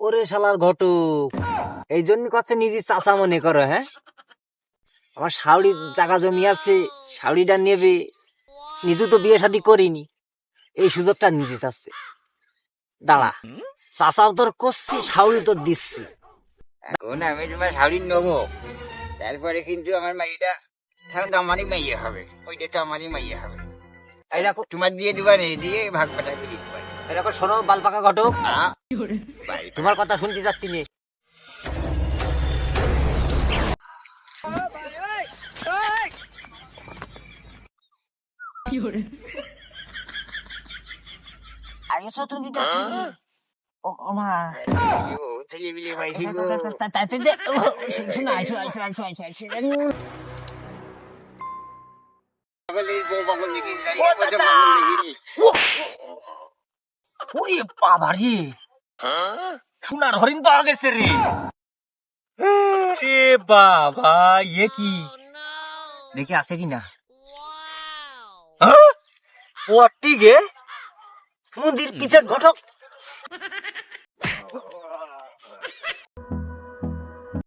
ওরে শালার ঘটক, এই জন্য কাছে নিজে চাচা মনে করো? হ্যাঁ, আমার শাওড়ির জায়গা জমি আছে, শাওড়িটা নেবে। নিজে তো বিয়ে শাদী করিনি, এই সুযোগটা নিতে চাচ্ছে। দাঁড়া, চাচাও তোর করছি, শাওড়ি তোর দিচ্ছি। এখন আমি তোমার শাড়ি নেবো, তারপরে কিন্তু আমার মাইটা তাহলে তো আমারই মাইয়ে হবে, ওইটা তো আমারই মাইয়ে হবে। এই দেখো, তোমার দিয়ে দিবা নেই, দিয়ে ভাগ পাটা করে দিতে পারি। এই দেখো, শোনো বাল পাকা ঘটক, ভাই তোমার কথা শুনতে যাচ্ছি নে। আইছো তুমি ও মা, ছেলে বিলে পাইছি গো। শোনো, আইছো আইছো আইছো আইছো আইছো। পাগলের বউ পাগল দেখিস না, ও এই বছর চাচা! পাগল দেখিনি। ওরে বাবা রে, সোনার হরিণ পাওয়া গেছে রে। রে বাবা, এ কি? দেখি আছে কিনা। ও টিকে মন্দির পিছের ঘটক।